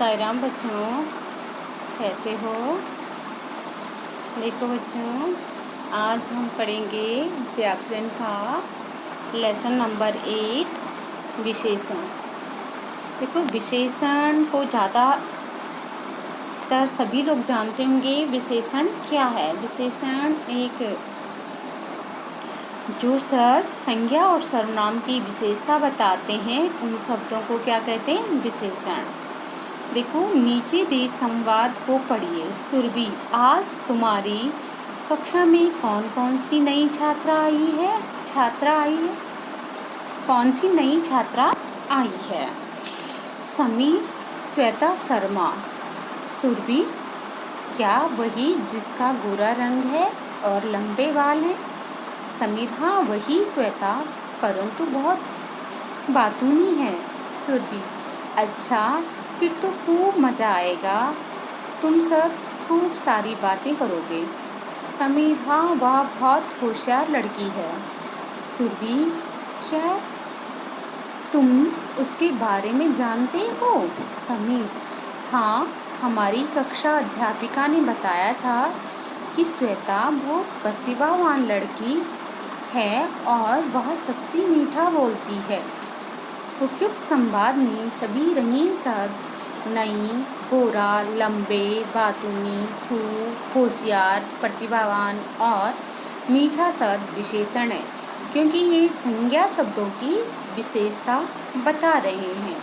साईं राम बच्चों, कैसे हो? देखो बच्चों, आज हम पढ़ेंगे व्याकरण का लेसन नंबर 8 विशेषण। देखो, विशेषण को ज़्यादातर सभी लोग जानते होंगे। विशेषण क्या है? विशेषण एक जो शब्द संज्ञा और सर्वनाम की विशेषता बताते हैं, उन शब्दों को क्या कहते हैं? विशेषण। देखो, नीचे दिए संवाद को पढ़िए। सुरभि, आज तुम्हारी कक्षा में कौन कौन सी नई छात्रा आई है? कौन सी नई छात्रा आई है? समीर, श्वेता शर्मा। सुरभि, क्या वही जिसका गोरा रंग है और लंबे बाल हैं? समीर, हाँ वही श्वेता, परंतु बहुत बातूनी है। सुरभि, अच्छा, फिर तो खूब मज़ा आएगा, तुम सब खूब सारी बातें करोगे। समीर, हाँ वह बहुत होशियार लड़की है। सुरभि, क्या तुम उसके बारे में जानते हो? समीर, हाँ, हमारी कक्षा अध्यापिका ने बताया था कि श्वेता बहुत प्रतिभावान लड़की है और वह सबसे मीठा बोलती है। उपयुक्त संवाद में सभी रंगीन शब्द नई, गोरा, लंबे, बातूनी, खूब, होशियार, प्रतिभावान और मीठा शब्द विशेषण है, क्योंकि ये संज्ञा शब्दों की विशेषता बता रहे हैं।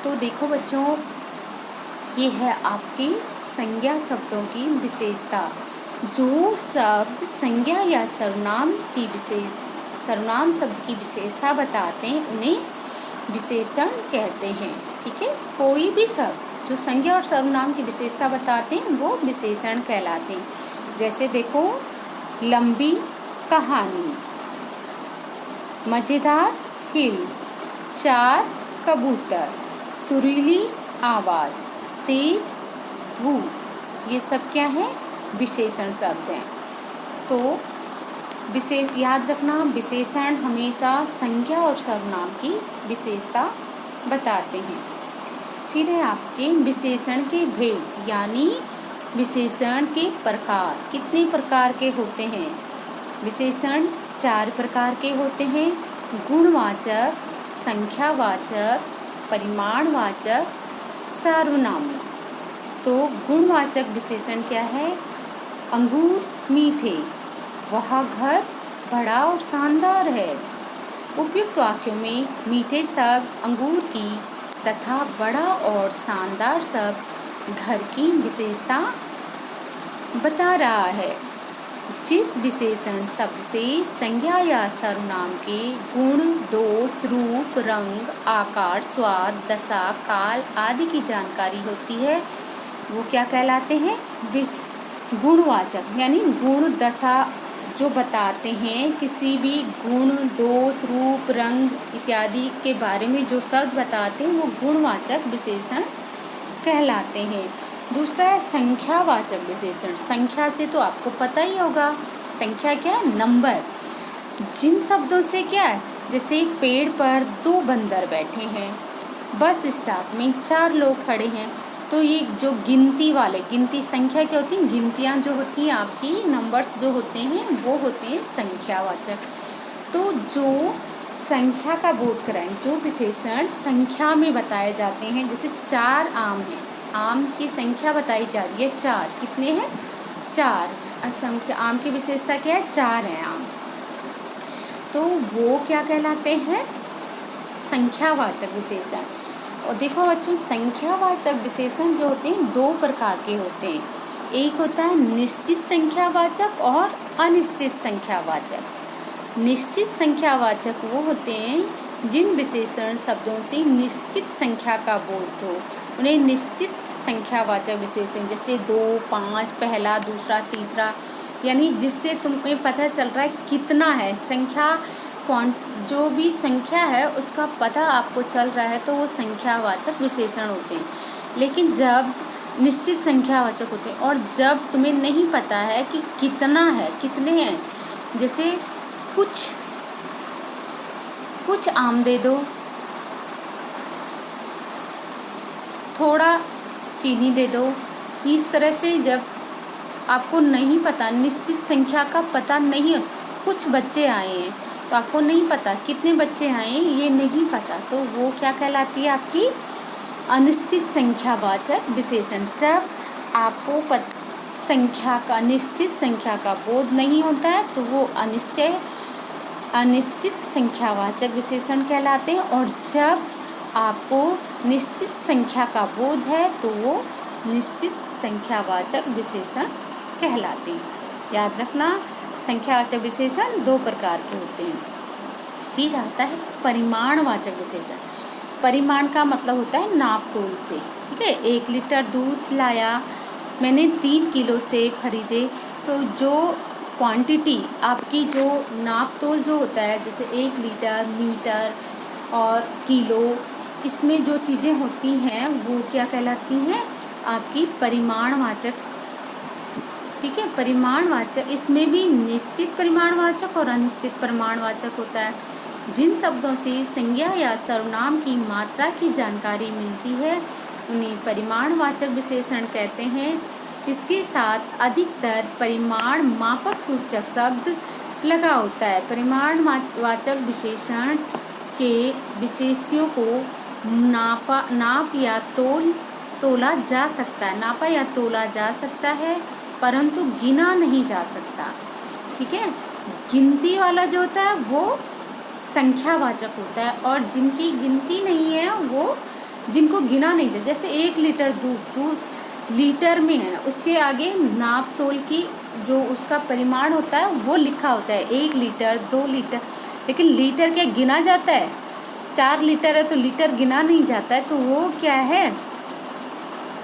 तो देखो बच्चों, ये है आपकी संज्ञा शब्दों की विशेषता। जो शब्द संज्ञा या सर्वनाम शब्द की विशेषता बताते हैं, उन्हें विशेषण कहते हैं। ठीक है, कोई भी शब्द जो संज्ञा और सर्वनाम की विशेषता बताते हैं, वो विशेषण कहलाते हैं। जैसे देखो, लंबी कहानी, मज़ेदार फिल्म, 4 कबूतर, सुरीली आवाज़, तेज धूप, ये सब क्या है? विशेषण शब्द हैं। तो याद रखना, विशेषण हमेशा संज्ञा और सर्वनाम की विशेषता बताते हैं। फिर है आपके विशेषण के भेद, यानी विशेषण के प्रकार। कितने प्रकार के होते हैं? विशेषण 4 प्रकार के होते हैं: गुणवाचक, संख्यावाचक, परिमाणवाचक, सार्वनामिक। तो गुणवाचक विशेषण क्या है? अंगूर मीठे, वह घर बड़ा और शानदार है। उपयुक्त वाक्यों में मीठे शब्द अंगूर की तथा बड़ा और शानदार शब्द घर की विशेषता बता रहा है। जिस विशेषण शब्द से संज्ञा या सर्वनाम के गुण, दोष, रूप, रंग, आकार, स्वाद, दशा, काल आदि की जानकारी होती है, वो क्या कहलाते हैं? गुणवाचक। यानी गुण, दशा जो बताते हैं, किसी भी गुण, दोष, रूप, रंग इत्यादि के बारे में जो शब्द बताते हैं, वो गुणवाचक विशेषण कहलाते हैं। दूसरा है संख्यावाचक विशेषण। संख्या से तो आपको पता ही होगा, संख्या क्या है? नंबर। जिन शब्दों से क्या है, जैसे पेड़ पर 2 बंदर बैठे हैं, बस स्टॉप में 4 लोग खड़े हैं, तो ये जो गिनती संख्या क्या होती है? गिनतियाँ जो होती हैं आपकी, नंबर्स जो होते हैं, वो होते हैं संख्यावाचक। तो जो संख्या का बोध कराएं, जो विशेषण संख्या में बताए जाते हैं, जैसे 4 आम हैं, आम की संख्या बताई जा रही है 4। कितने हैं? 4। आम की विशेषता क्या है? 4 हैं आम। तो वो क्या कहलाते हैं? संख्यावाचक विशेषण। और देखो बच्चों, संख्यावाचक विशेषण जो होते हैं 2 प्रकार के होते हैं। एक होता है निश्चित संख्यावाचक और अनिश्चित संख्यावाचक। निश्चित संख्यावाचक वो होते हैं जिन विशेषण शब्दों से निश्चित संख्या का बोध हो, उन्हें निश्चित संख्यावाचक विशेषण। जैसे 2, 5, पहला, दूसरा, तीसरा, यानी जिससे तुम्हें पता चल रहा है कितना है संख्या, जो भी संख्या है उसका पता आपको चल रहा है, तो वो संख्यावाचक विशेषण होते हैं। लेकिन जब निश्चित संख्यावाचक होते हैं, और जब तुम्हें नहीं पता है कि कितना है, कितने हैं, जैसे कुछ आम दे दो, थोड़ा चीनी दे दो। इस तरह से जब आपको नहीं पता, निश्चित संख्या का पता नहीं हो, कुछ बच्चे आए हैं तो आपको नहीं पता कितने बच्चे आए हैं, ये नहीं पता, तो वो क्या कहलाती है आपकी अनिश्चित संख्यावाचक विशेषण। जब आपको संख्या का, निश्चित संख्या का बोध नहीं होता है तो वो अनिश्चित संख्यावाचक विशेषण कहलाते हैं, और जब आपको निश्चित संख्या का बोध है तो वो निश्चित संख्यावाचक विशेषण कहलाते हैं। याद रखना, संख्यावाचक विशेषण दो प्रकार के होते हैं। फिर आता है परिमाणवाचक विशेषण। परिमाण का मतलब होता है नाप तोल से। ठीक है, 1 लीटर दूध लाया मैंने, 3 किलो सेब खरीदे, तो जो क्वांटिटी आपकी, जो नाप तोल जो होता है, जैसे 1 लीटर, मीटर और किलो, इसमें जो चीज़ें होती हैं वो क्या कहलाती हैं आपकी परिमाणवाचक। ठीक है, परिमाणवाचक, इसमें भी निश्चित परिमाणवाचक और अनिश्चित परिमाणवाचक होता है। जिन शब्दों से संज्ञा या सर्वनाम की मात्रा की जानकारी मिलती है उन्हें परिमाणवाचक विशेषण कहते हैं। इसके साथ अधिकतर परिमाण मापक सूचक शब्द लगा होता है। परिमाणवाचक विशेषण के विशेष्यों को नाप या तोला जा सकता है, नापा या तोला जा सकता है, परंतु गिना नहीं जा सकता। ठीक है, गिनती वाला जो होता है वो संख्यावाचक होता है, और जिनकी गिनती नहीं है वो, जिनको गिना नहीं जाए, जैसे 1 लीटर दूध लीटर में है ना, उसके आगे नाप तोल की जो उसका परिमाण होता है वो लिखा होता है, 1 लीटर, 2 लीटर, लेकिन लीटर क्या गिना जाता है? 4 लीटर है तो लीटर गिना नहीं जाता है, तो वो क्या है?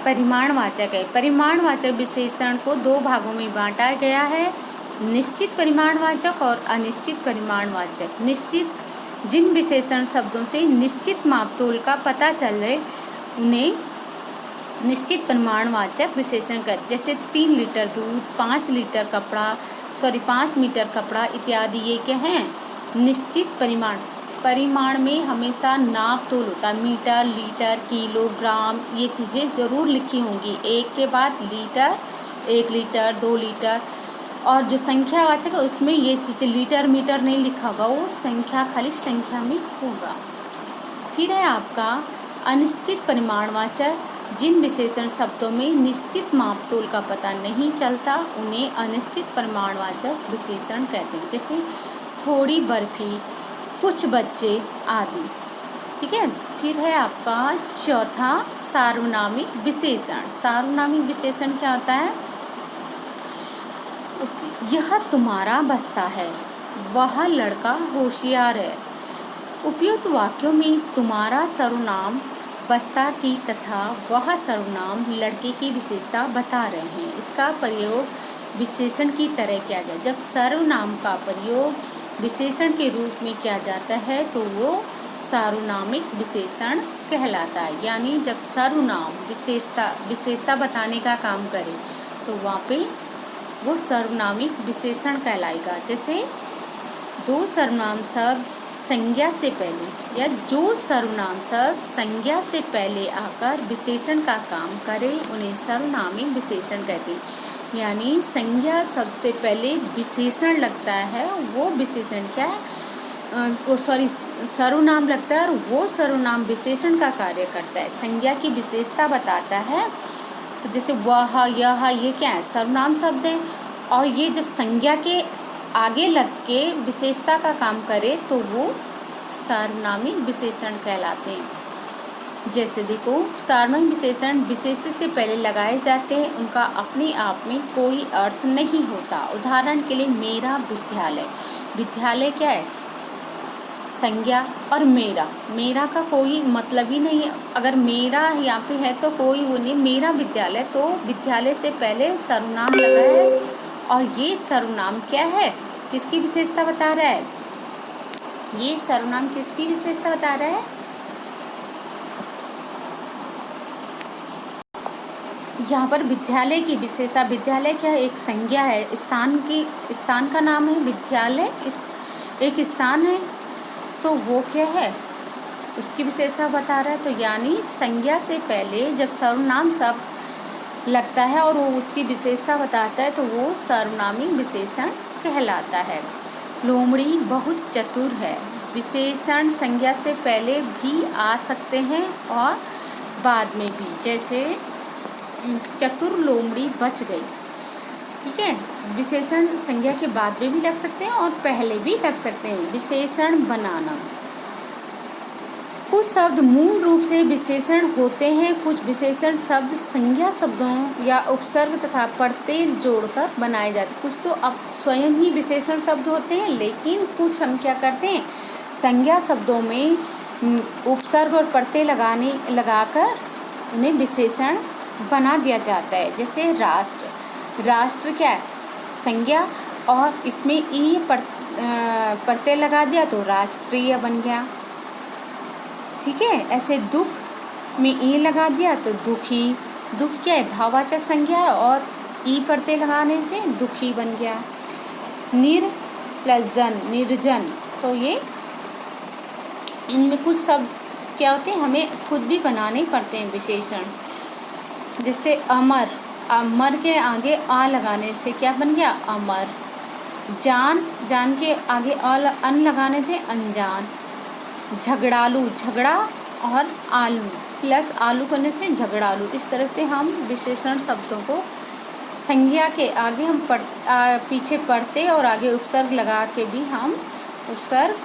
परिमाणवाचक है। परिमाणवाचक विशेषण को 2 भागों में बांटा गया है, निश्चित परिमाणवाचक और अनिश्चित परिमाणवाचक। निश्चित, जिन विशेषण शब्दों से निश्चित मापतोल का पता चल रहे उन्हें निश्चित परिमाणवाचक विशेषण कहते, जैसे 3 लीटर दूध, 5 मीटर कपड़ा इत्यादि, ये क्या हैं? निश्चित परिमाण। परिमाण में हमेशा नाप तोल होता है, मीटर, लीटर, किलोग्राम, ये चीज़ें ज़रूर लिखी होंगी, एक के बाद लीटर, 1 लीटर, 2 लीटर। और जो संख्यावाचक है उसमें ये चीज़ें लीटर, मीटर नहीं लिखा होगा, वो संख्या खाली संख्या में होगा। फिर है आपका अनिश्चित परिमाणवाचक। जिन विशेषण शब्दों में निश्चित मापतोल का पता नहीं चलता उन्हें अनिश्चित परिमाणवाचक विशेषण कहते हैं, जैसे थोड़ी बर्फी, कुछ बच्चे आदि। ठीक है, फिर है आपका चौथा सार्वनामिक विशेषण। सार्वनामिक विशेषण क्या होता है? यह तुम्हारा बस्ता है, वह लड़का होशियार है। उपयुक्त वाक्यों में तुम्हारा सर्वनाम बस्ता की तथा वह सर्वनाम लड़के की विशेषता बता रहे हैं। इसका प्रयोग विशेषण की तरह किया जाए। जब सर्वनाम का प्रयोग विशेषण के रूप में किया जाता है तो वो सार्वनामिक विशेषण कहलाता है। यानी जब सर्वनाम विशेषता बताने का काम करे तो वहाँ पे वो सर्वनामिक विशेषण कहलाएगा। जैसे 2 सर्वनाम शब्द संज्ञा से पहले, या जो सर्वनाम शब्द संज्ञा से पहले आकर विशेषण का काम करे उन्हें सर्वनामिक विशेषण कहते हैं। यानी संज्ञा शब्द से पहले विशेषण लगता है, वो विशेषण क्या है, सर्वनाम लगता है और वो सर्वनाम विशेषण का कार्य करता है, संज्ञा की विशेषता बताता है। तो जैसे वह, यह, ये क्या है? सर्वनाम शब्द है, और ये जब संज्ञा के आगे लग के विशेषता का काम करे तो वो सार्वनामिक विशेषण कहलाते हैं। जैसे देखो, सार्वनामिक विशेषण विशेष्य से पहले लगाए जाते हैं, उनका अपने आप में कोई अर्थ नहीं होता। उदाहरण के लिए मेरा विद्यालय। विद्यालय क्या है? संज्ञा, और मेरा का कोई मतलब ही नहीं है। अगर मेरा यहाँ पे है तो कोई वो नहीं, मेरा विद्यालय, तो विद्यालय से पहले सर्वनाम लगा है, और ये सर्वनाम क्या है? किसकी विशेषता बता रहा है? ये सर्वनाम किसकी विशेषता बता रहा है? यहाँ पर विद्यालय की विशेषता। विद्यालय क्या है? एक संज्ञा है, स्थान का नाम है विद्यालय, एक स्थान है, तो वो क्या है? उसकी विशेषता बता रहा है। तो यानी संज्ञा से पहले जब सर्वनाम शब्द लगता है और वो उसकी विशेषता बताता है तो वो सर्वनामी विशेषण कहलाता है। लोमड़ी बहुत चतुर है। विशेषण संज्ञा से पहले भी आ सकते हैं और बाद में भी, जैसे चतुर लोमड़ी बच गई। ठीक है, विशेषण संज्ञा के बाद में भी लग सकते हैं और पहले भी लग सकते हैं। विशेषण बनाना, कुछ शब्द मूल रूप से विशेषण होते हैं। कुछ विशेषण शब्द संज्ञा शब्दों या उपसर्ग तथा प्रत्यय जोड़कर बनाए जाते हैं। कुछ तो अब स्वयं ही विशेषण शब्द होते हैं, लेकिन कुछ हम क्या करते हैं, संज्ञा शब्दों में उपसर्ग और प्रत्यय लगाकर उन्हें विशेषण बना दिया जाता है। जैसे राष्ट्र, राष्ट्र क्या है, संज्ञा, और इसमें ई प्रत्यय लगा दिया तो राष्ट्रीय बन गया। ठीक है, ऐसे दुख में ई लगा दिया तो दुखी। दुख क्या है, भाववाचक संज्ञा है और ई प्रत्यय लगाने से दुखी बन गया। निर प्लस जन, निर्जन, तो ये इनमें कुछ शब्द क्या होते हैं, हमें खुद भी बनाने पड़ते हैं विशेषण। जैसे अमर, अमर के आगे आ लगाने से क्या बन गया, अमर। जान, जान के आगे अन लगाने थे अनजान। झगड़ालू, झगड़ा और आलू प्लस आलू करने से झगड़ालू। इस तरह से हम विशेषण शब्दों को संज्ञा के आगे हम पीछे पढ़ते और आगे उपसर्ग लगा के भी हम उपसर्ग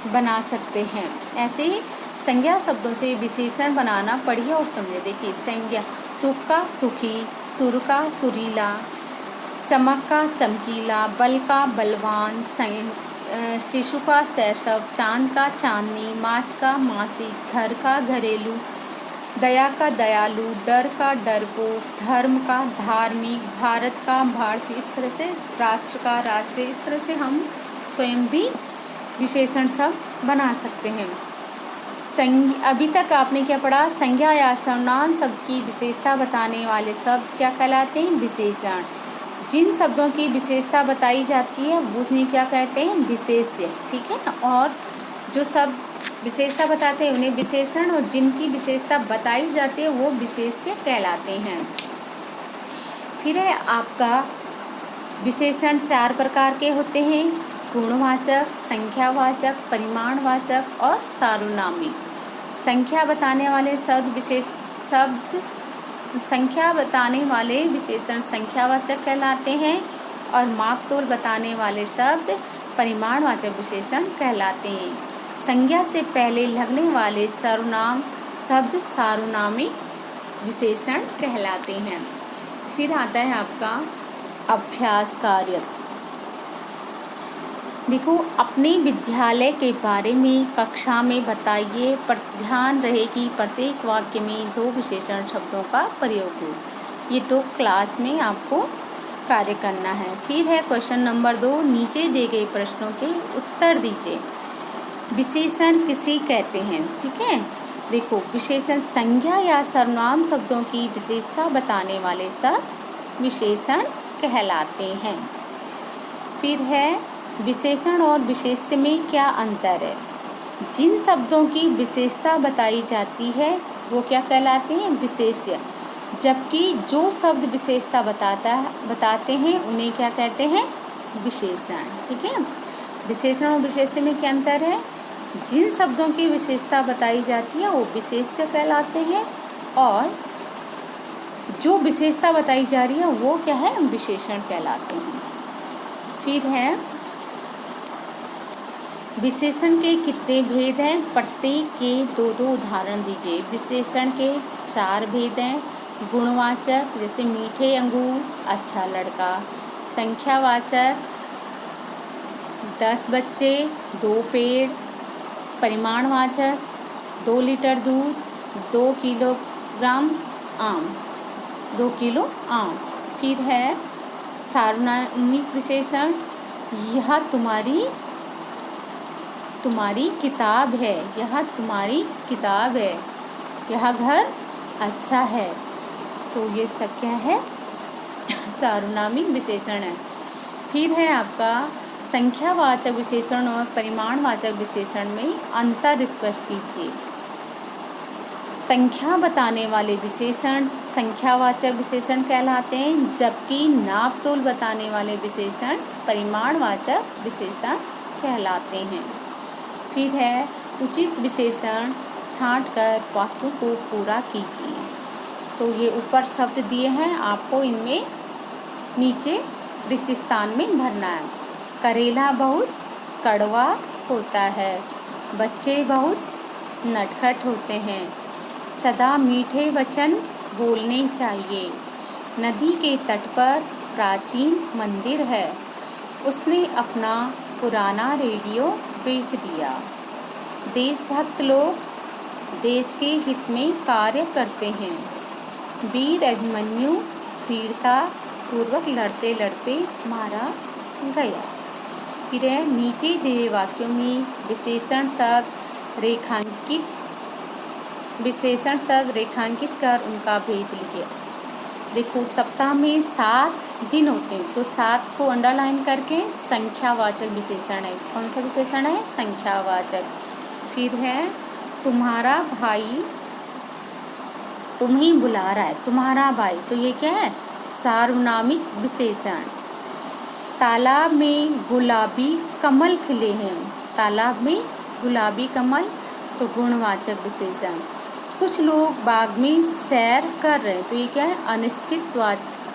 बना सकते हैं। ऐसे ही संज्ञा शब्दों से विशेषण बनाना पढ़िए और समझे। देखिए संज्ञा, सुख का सुखी, सुर का सुरीला, चमक का चमकीला, बल का बलवान, शिशु का शैशव, चांद का चांदनी, मास का मासी, घर का घरेलू, दया का दयालु, डर का डरपोक, धर्म का धार्मिक, भारत का भारतीय। इस तरह से राष्ट्र का राष्ट्रीय। इस तरह से हम स्वयं भी विशेषण शब्द बना सकते हैं। अभी तक आपने क्या पढ़ा, संज्ञा या सर्वनाम शब्द की विशेषता बताने वाले शब्द क्या कहलाते हैं, विशेषण। जिन शब्दों की विशेषता बताई जाती है उन्हें क्या कहते हैं, विशेष्य। ठीक है, और जो शब्द विशेषता बताते हैं उन्हें विशेषण, और जिनकी विशेषता बताई जाती है वो विशेष्य कहलाते हैं। फिर है आपका विशेषण 4 प्रकार के होते हैं, गुणवाचक, संख्यावाचक, परिमाणवाचक और सार्वनामिक। संख्या बताने वाले संख्या बताने वाले विशेषण संख्यावाचक कहलाते हैं और मापतोल बताने वाले शब्द परिमाणवाचक विशेषण कहलाते हैं। संज्ञा से पहले लगने वाले सर्वनाम शब्द सार्वनामिक विशेषण कहलाते हैं। फिर आता है आपका अभ्यास कार्य। देखो, अपने विद्यालय के बारे में कक्षा में बताइए। पर ध्यान रहे कि प्रत्येक वाक्य में 2 विशेषण शब्दों का प्रयोग हो। ये तो क्लास में आपको कार्य करना है। फिर है क्वेश्चन नंबर 2, नीचे दिए गए प्रश्नों के उत्तर दीजिए। विशेषण किसे कहते हैं? ठीक है, देखो, विशेषण संज्ञा या सर्वनाम शब्दों की विशेषता बताने वाले शब्द विशेषण कहलाते हैं। फिर है विशेषण और विशेष्य में क्या अंतर है? जिन शब्दों की विशेषता बताई जाती है वो क्या कहलाते हैं, विशेष्य। जबकि जो शब्द विशेषता बताते हैं उन्हें क्या कहते हैं, विशेषण। ठीक है, विशेषण और विशेष्य में क्या अंतर है? जिन शब्दों की विशेषता बताई जाती है वो विशेष्य कहलाते हैं और जो विशेषता बताई जा रही है वो क्या है, विशेषण कहलाते हैं। फिर है विशेषण के कितने भेद हैं? प्रत्येक के 2-2 उदाहरण दीजिए। विशेषण के 4 भेद हैं। गुणवाचक जैसे मीठे अंगूर, अच्छा लड़का। संख्यावाचक 10 बच्चे, 2 पेड़। परिमाणवाचक 2 लीटर दूध, 2 किलोग्राम आम, 2 किलो आम। फिर है सार्वनामिक विशेषण, यह तुम्हारी किताब है, यह तुम्हारी किताब है। यह घर अच्छा है। तो ये सब क्या है, सार्वनामिक विशेषण है। फिर है आपका संख्यावाचक विशेषण और परिमाणवाचक विशेषण में अंतर स्पष्ट कीजिए। संख्या बताने वाले विशेषण संख्यावाचक विशेषण कहलाते हैं, जबकि नाप तोल बताने वाले विशेषण परिमाणवाचक विशेषण कहलाते हैं। फिर है उचित विशेषण छांटकर वाक्यों को पूरा कीजिए। तो ये ऊपर शब्द दिए हैं, आपको इनमें नीचे रिक्त स्थान में भरना है। करेला बहुत कड़वा होता है, बच्चे बहुत नटखट होते हैं, सदा मीठे वचन बोलने चाहिए, नदी के तट पर प्राचीन मंदिर है, उसने अपना पुराना रेडियो बेच दिया, देशभक्त लोग देश के हित में कार्य करते हैं, वीर अभिमन्यु वीरता पूर्वक लड़ते लड़ते मारा गया। फिर है नीचे दिए वाक्यों में विशेषण शब्द रेखांकित कर उनका भेद लिखिए। देखो, सप्ताह में 7 दिन होते हैं, तो 7 को अंडरलाइन करके संख्यावाचक विशेषण है। कौन सा विशेषण है? संख्यावाचक। फिर है तुम्हारा भाई तुम्हें बुला रहा है, तुम्हारा भाई, तो ये क्या है? सार्वनामिक विशेषण। तालाब में गुलाबी कमल खिले हैं, तालाब में गुलाबी कमल, तो गुणवाचक विशेषण। कुछ लोग बाग में सैर कर रहे हैं, तो ये क्या है? अनिश्चित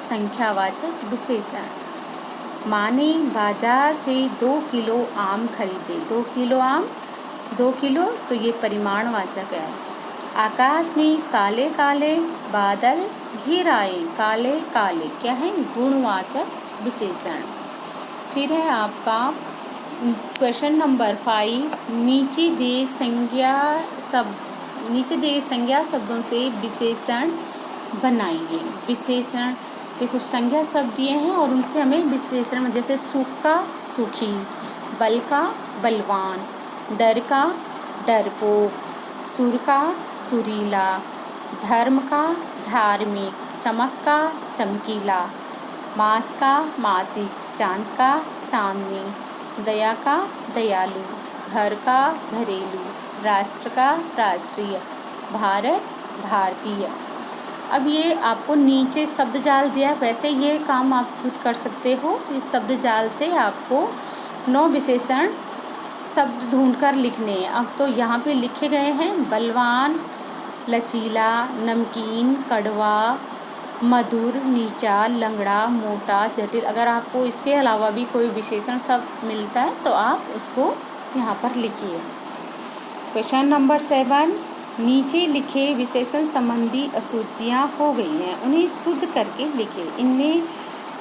संख्यावाचक विशेषण। माँ ने बाजार से 2 किलो आम खरीदे, 2 किलो आम, 2 किलो, तो ये परिमाणवाचक है। आकाश में काले काले बादल घिर आए, काले काले क्या है? गुणवाचक विशेषण। फिर है आपका क्वेश्चन नंबर 5, नीचे दिए संज्ञा शब्दों से विशेषण बनाइए। विशेषण कुछ संज्ञा शब्द दिए हैं और उनसे हमें विशेषण, जैसे सुख का सुखी, बल का बलवान, डर का डरपोक, सुर का सुरीला, धर्म का धार्मिक, चमक का चमकीला, मास का मासिक, चांद का चांदनी, दया का दयालु, घर का घरेलू, राष्ट्र का राष्ट्रीय, भारत भारतीय। अब ये आपको नीचे शब्द जाल दिया है, वैसे ये काम आप खुद कर सकते हो। इस शब्द जाल से आपको 9 विशेषण शब्द ढूंढकर लिखने हैं। अब तो यहाँ पे लिखे गए हैं बलवान, लचीला, नमकीन, कड़वा, मधुर, नीचा, लंगड़ा, मोटा, जटिल। अगर आपको इसके अलावा भी कोई विशेषण शब्द मिलता है तो आप उसको यहाँ पर लिखिए। क्वेश्चन नंबर 7, नीचे लिखे विशेषण संबंधी अशुद्धियाँ हो गई हैं, उन्हें शुद्ध करके लिखिए। इनमें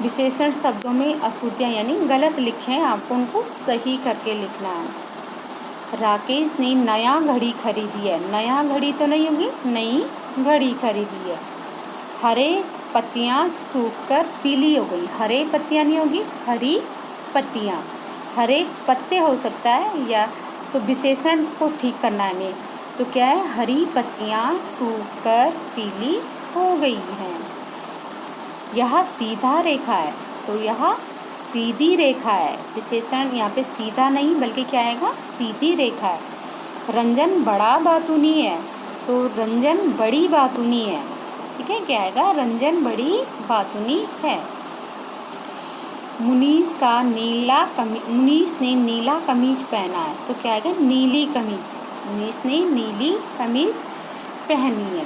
विशेषण शब्दों में अशुद्धियाँ यानी गलत लिखे हैं, आपको उनको सही करके लिखना है। राकेश ने नया घड़ी खरीदी है, नया घड़ी तो नहीं होगी, नई घड़ी खरीदी है। हरे पत्तियाँ सूखकर पीली हो गई, हरे पत्तियाँ नहीं होगी, हरी पत्तियाँ, हरे पत्ते हो सकता है, या तो विशेषण को ठीक करना है हमें। तो क्या है? हरी पत्तियाँ सूखकर पीली हो गई हैं। यह सीधा रेखा है, तो यह सीधी रेखा है। विशेषण यहाँ पे सीधा नहीं बल्कि क्या आएगा? सीधी रेखा है। रंजन बड़ा बातूनी है, तो रंजन बड़ी बातूनी है। ठीक है, क्या आएगा? रंजन बड़ी बातूनी है। मुनीस ने नीला कमीज पहना है, तो क्या आएगा? नीली कमीज। मुनीस ने नीली कमीज पहनी है।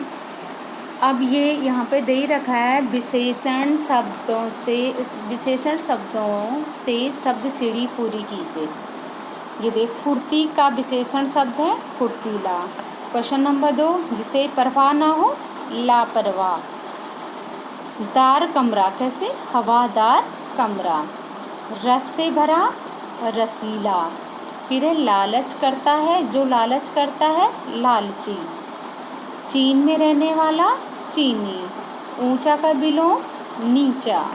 अब ये यहाँ पे दे रखा है विशेषण शब्दों से शब्द सीढ़ी पूरी कीजिए। ये देख, फुर्ती का विशेषण शब्द है फुर्तीला। क्वेश्चन नंबर 2, जिसे परवाह ना हो लापरवाह। दार कमरा, कैसे? हवादार कमरा। रस से भरा रसीला। फिर है लालच करता है, जो लालच करता है लालची। चीन में रहने वाला चीनी। ऊंचा का विलोम नीचा।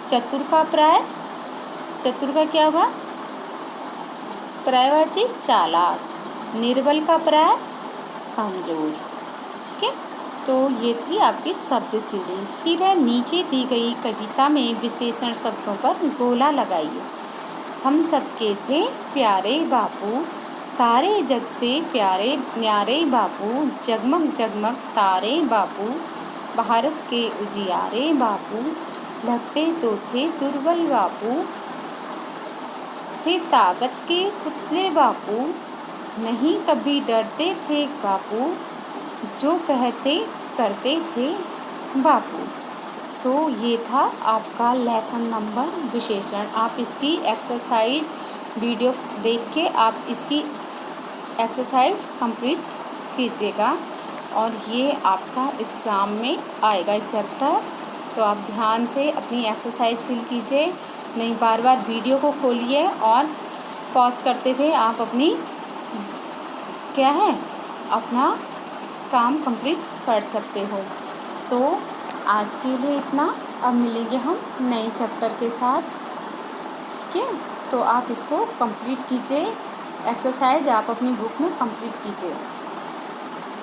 चतुर का प्राय, चतुर का क्या होगा? प्रायवाची चालाक। निर्बल का प्राय कमजोर। ठीक है, तो ये थी आपकी शब्द सीढ़ी। फिर है नीचे दी गई कविता में विशेषण शब्दों पर गोला लगाइए। हम सबके थे प्यारे बापू, सारे जग से प्यारे न्यारे बापू, जगमग जगमग तारे बापू, भारत के उजियारे बापू, लगते तो थे दुर्बल बापू, थे ताकत के पुतले बापू, नहीं कभी डरते थे बापू, जो कहते करते थे बापू। तो ये था आपका लेसन नंबर विशेषण। आप इसकी एक्सरसाइज वीडियो देख के आप इसकी एक्सरसाइज कंप्लीट कीजिएगा और ये आपका एग्ज़ाम में आएगा इस चैप्टर। तो आप ध्यान से अपनी एक्सरसाइज फिल कीजिए, नहीं बार बार वीडियो को खोलिए और पॉज करते हुए आप अपनी क्या है अपना काम कंप्लीट कर सकते हो। तो आज के लिए इतना, अब मिलेंगे हम नए चैप्टर के साथ, ठीक है। तो आप इसको कंप्लीट कीजिए, एक्सरसाइज आप अपनी बुक में कंप्लीट कीजिए।